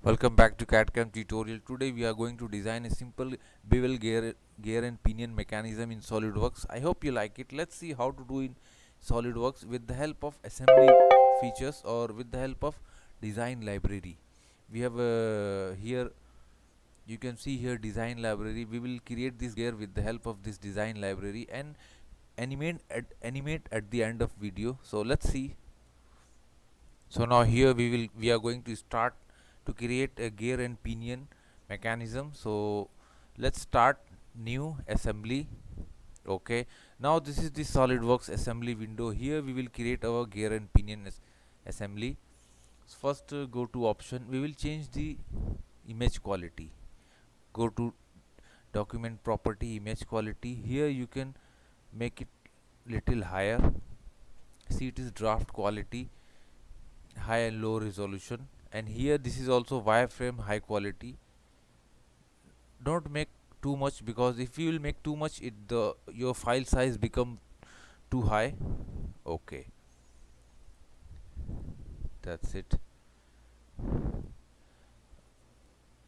Welcome back to CAD/CAM tutorial. Today we are going to design a simple bevel gear and pinion mechanism in SolidWorks. I hope you like it. Let's see how to do in SolidWorks with the help of assembly features or with the help of design library. We have here, you can see here, design library. We will create this gear with the help of this design library and animate at the end of video. So let's see. So now here we are going to start to create a gear and pinion mechanism. So let's start new assembly. Okay, now this is the SolidWorks assembly window. Here we will create our gear and pinion assembly. First, go to option. We will change the image quality. Go to document property, image quality. Here you can make it little higher. See, it is draft quality, high and low resolution, and here this is also wireframe high quality. Don't make too much, because if you will make too much, your file size become too high. Okay, that's it.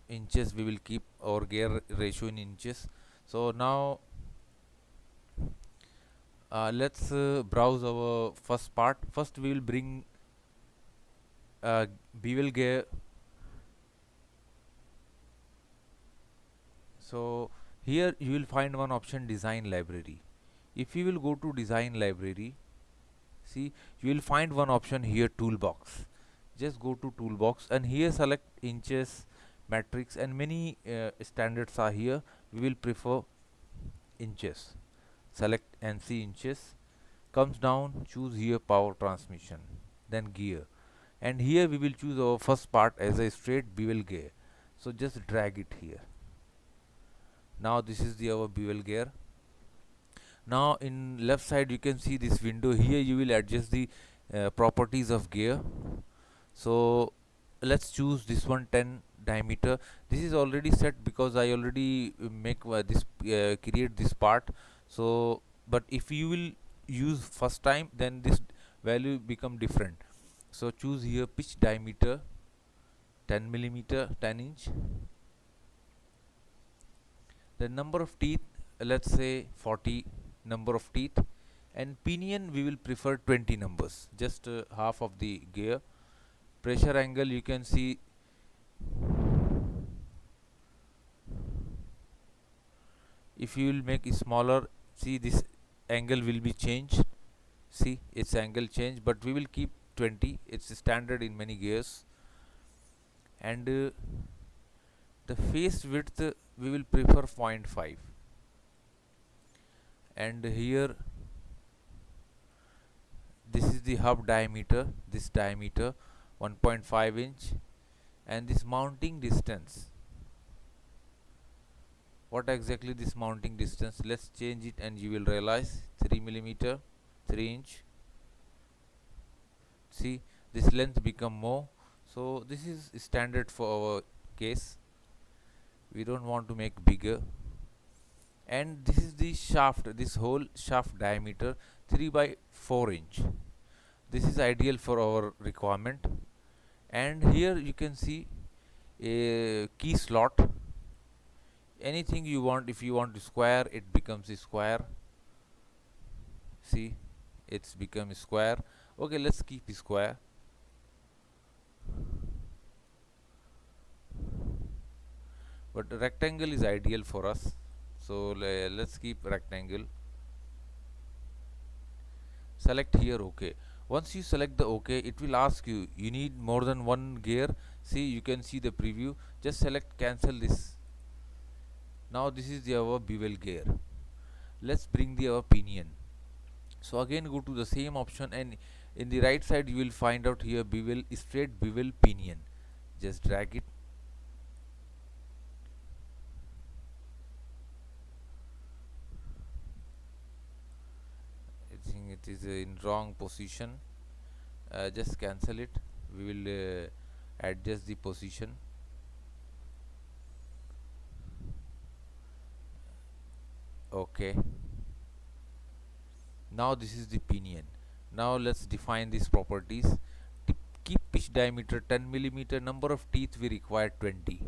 Inches, we will keep our gear ratio in inches. So now let's browse our first part. First we will bring bevel gear. So here you will find one option, design library. If you will go to design library, see, you will find one option here, toolbox. Just go to toolbox and here select inches, matrix, and many standards are here. We will prefer inches. Select NC inches. Comes down, choose here power transmission, then gear, and here we will choose our first part as a straight bevel gear. So just drag it here. Now this is the our bevel gear. Now in left side you can see this window. Here you will adjust the properties of gear. So let's choose this one, 10 diameter. This is already set because I already make this create this part. So but if you will use first time, then this value become different. So choose here pitch diameter 10 millimeter, 10 inch. The number of teeth, let's say 40 number of teeth, and pinion we will prefer 20 numbers, just half of the gear. Pressure angle, you can see, if you will make it smaller, see this angle will be changed. See, its angle change, but we will keep 20. It's standard in many gears. And the face width, we will prefer 0.5. And here this is the hub diameter, this diameter 1.5 inch, and this mounting distance, what exactly this mounting distance, let's change it and you will realize 3 millimeter, 3 inch. See, this length become more. So this is standard for our case. We don't want to make bigger. And this is the shaft, this whole shaft diameter 3 by 4 inch. This is ideal for our requirement. And here you can see a key slot. Anything you want, if you want to square, it becomes a square. See, it's become a square. Okay, let's keep a square. But rectangle is ideal for us, so let's keep rectangle. Select here OK. Once you select the OK, it will ask you, you need more than one gear. See, you can see the preview. Just select cancel this. Now this is the our bevel gear. Let's bring the our pinion. So again go to the same option, and in the right side you will find out here bevel, straight bevel pinion. Just drag it. I think it is in wrong position. Just cancel it. We will adjust the position. Okay, now this is the pinion. Now let's define these properties. keep pitch diameter 10 millimeter. Number of teeth we require 20.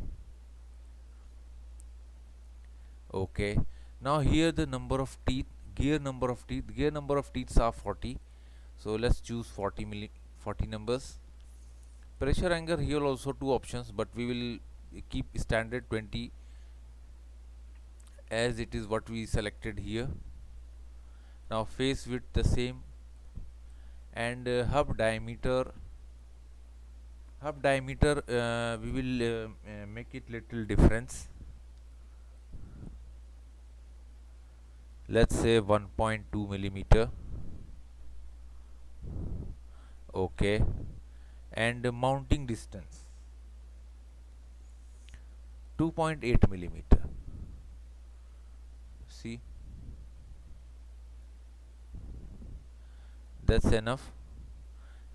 Okay, now here the number of teeth, gear number of teeth are 40, so let's choose 40 numbers. Pressure angle, here also two options, but we will keep standard 20 as it is what we selected here. Now face width the same, and hub diameter we will make it little difference. Let's say 1.2 millimeter. Okay, and mounting distance 2.8 millimeter. See, that's enough.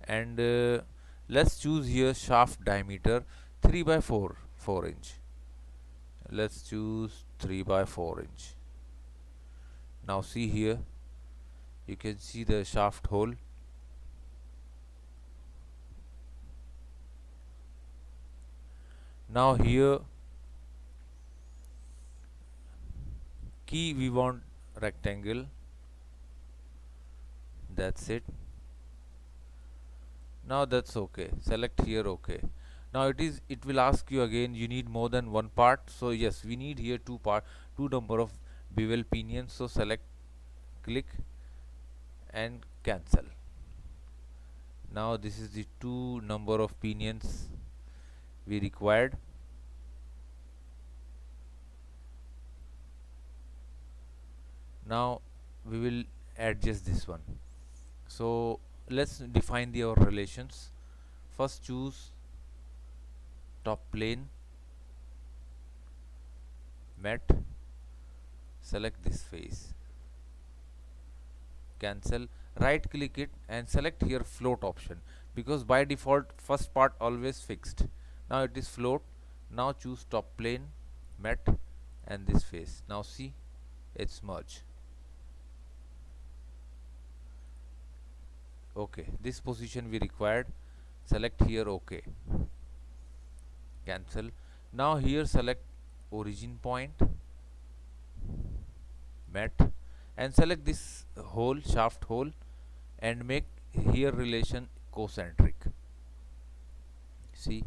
And let's choose here shaft diameter 3 by 4 inch. Let's choose 3 by 4 inch. Now see here, you can see the shaft hole. Now here key we want rectangle. That's it. Now that's okay. Select here okay. Now it will ask you again, you need more than one part. So yes, we need here two number of bevel pinions. So select, click and cancel. Now this is the two number of pinions we required. Now we will adjust this one. So let's define our relations. First choose top plane, met, select this face, cancel, right click it and select here float option, because by default first part always fixed. Now it is float. Now choose top plane, met and this face. Now see, it's merge. Okay, this position we required. Select here okay, cancel. Now here select origin point, met and select this hole, shaft hole, and make here relation concentric. See,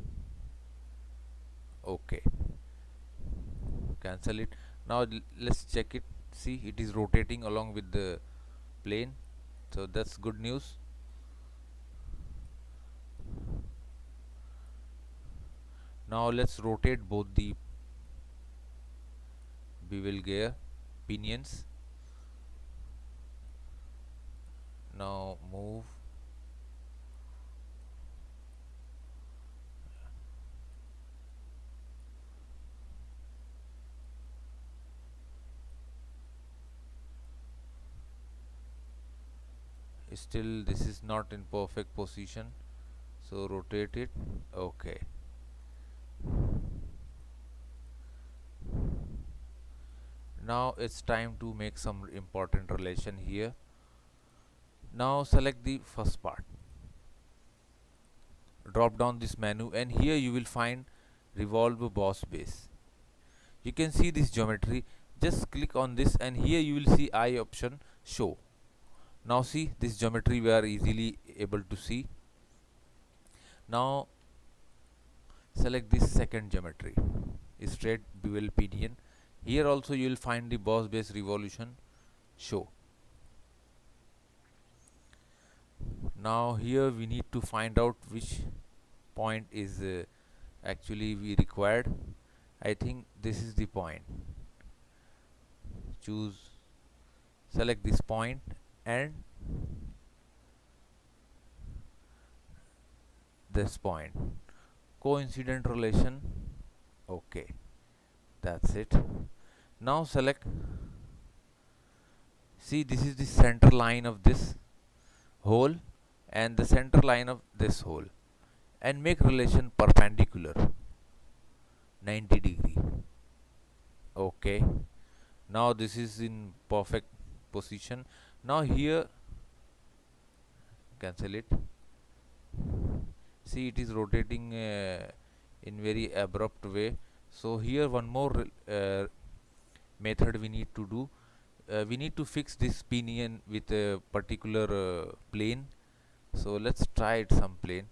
okay, cancel it. Now let's check it. See, it is rotating along with the plane, so that's good news. Now let's rotate both the bevel gear pinions. Now move. Still this is not in perfect position, so rotate it. Okay, now it's time to make some important relation here. Now select the first part, drop down this menu and here you will find revolve boss base. You can see this geometry, just click on this and here you will see eye option show. Now see this geometry we are easily able to see. Now select this second geometry, straight bevel pinion. Here also you will find the boss base revolution show. Now here we need to find out which point is actually we required. I think this is the point. Choose, select this point and this point, coincident relation. Okay, that's it. Now select, see this is the center line of this hole and the center line of this hole, and make relation perpendicular 90 degree. Okay, now this is in perfect position. Now here cancel it See, it is rotating in very abrupt way. So here one more method we need to do. We need to fix this pinion with a particular plane. So let's try it some plane.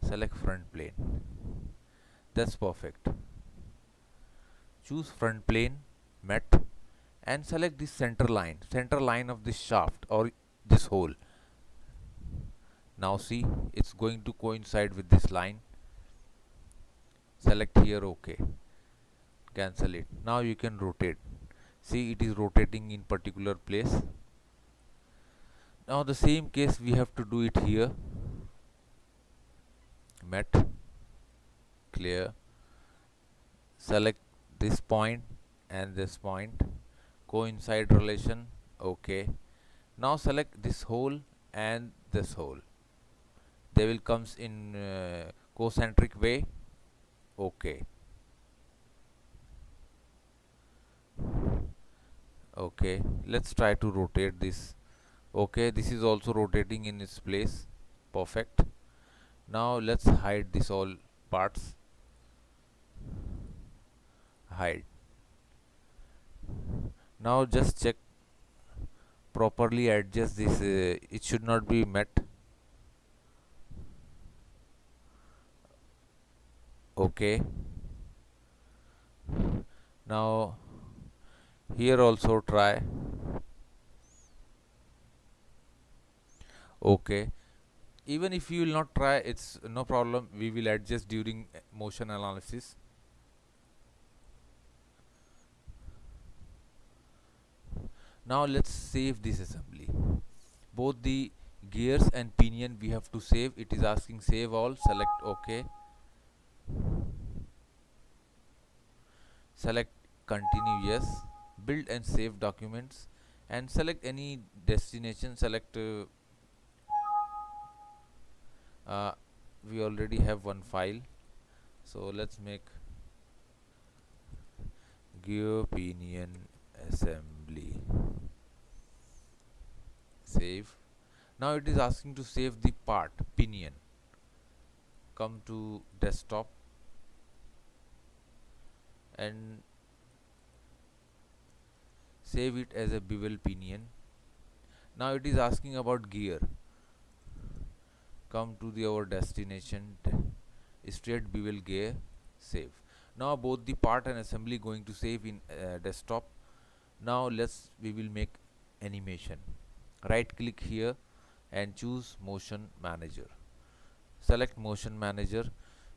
Select front plane. That's perfect. Choose front plane, met, and select this center line of this shaft or this hole. Now see, it's going to coincide with this line. Select here OK. Cancel it. Now you can rotate. See, it is rotating in particular place. Now the same case we have to do it here. Met, clear. Select this point and this point. Coincide relation. OK. Now select this hole and this hole. They will comes in concentric way. OK. Okay, let's try to rotate this. Okay, this is also rotating in its place. Perfect. Now let's hide this all parts. Hide. Now just check, properly adjust this. It should not be met. Okay. Now here also try. Okay. Even if you will not try, it's no problem. We will adjust during motion analysis. Now let's save this assembly. Both the gears and pinion we have to save. It is asking save all. Select OK. Select continue yes. Build and save documents and select any destination. Select we already have one file, so let's make gear pinion assembly. Save. Now it is asking to save the part pinion. Come to desktop and save it as a bevel pinion. Now it is asking about gear. Come to the our destination, straight bevel gear, save. Now both the part and assembly going to save in desktop. Now we will make animation. Right click here and choose motion manager. Select motion manager.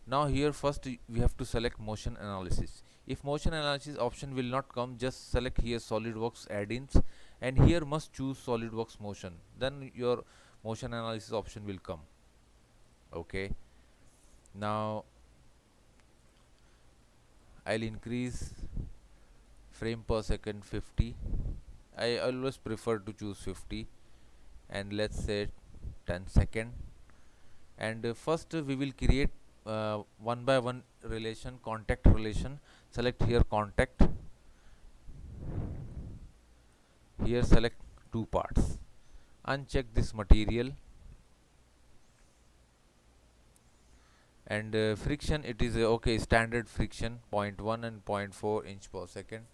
Now here first we have to select motion analysis. If motion analysis option will not come, just select here SolidWorks add-ins and here must choose SolidWorks motion, then your motion analysis option will come. Okay, now I'll increase frame per second 50. I always prefer to choose 50 and let's say 10 second. And first we will create one by one relation, contact relation. Select here contact. Here select two parts. Uncheck this material. And friction, it is okay, standard friction 0.1 and 0.4 inch per second.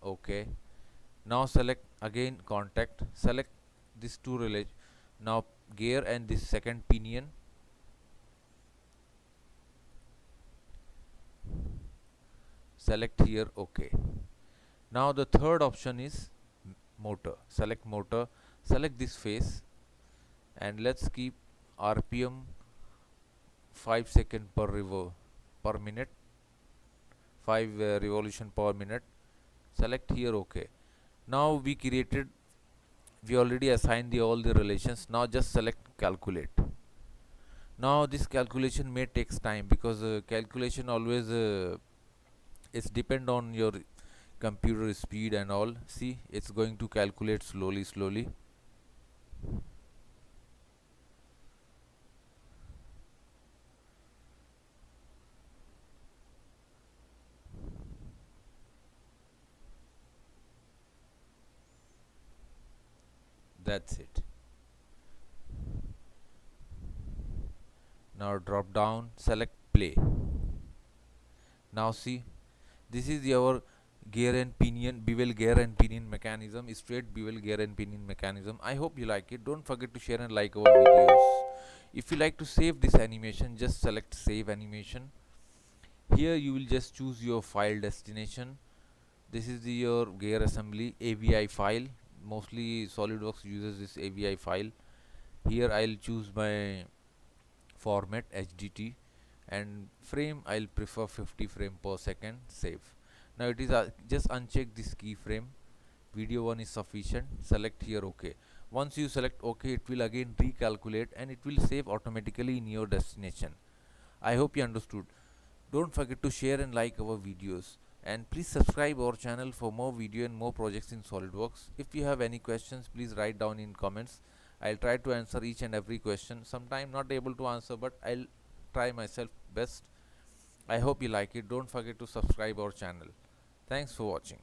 Okay. Now select again contact. Select this two relation. Now gear and this second pinion. Select here OK. Now the third option is motor. Select motor. Select this face and let's keep RPM 5 second per minute, 5 revolution per minute. Select here OK. Now we already assigned all the relations. Now just select calculate. Now this calculation may takes time because calculation always it's depend on your computer speed and all. See, it's going to calculate slowly. That's it. Now drop down, select play. Now see, this is your gear and pinion, bevel gear and pinion mechanism, straight bevel gear and pinion mechanism. I hope you like it. Don't forget to share and like our videos. If you like to save this animation, just select save animation. Here you will just choose your file destination. This is your gear assembly AVI file. Mostly SolidWorks uses this AVI file. Here I'll choose my format HDT, and frame I'll prefer 50 frame per second. Save. Now it is just uncheck this keyframe. Video 1 is sufficient. Select here OK. Once you select OK, it will again recalculate and it will save automatically in your destination. I hope you understood. Don't forget to share and like our videos, and please subscribe our channel for more video and more projects in SolidWorks. If you have any questions, please write down in comments. I'll try to answer each and every question. Sometime not able to answer, but I'll try myself best. I hope you like it. Don't forget to subscribe our channel. Thanks for watching.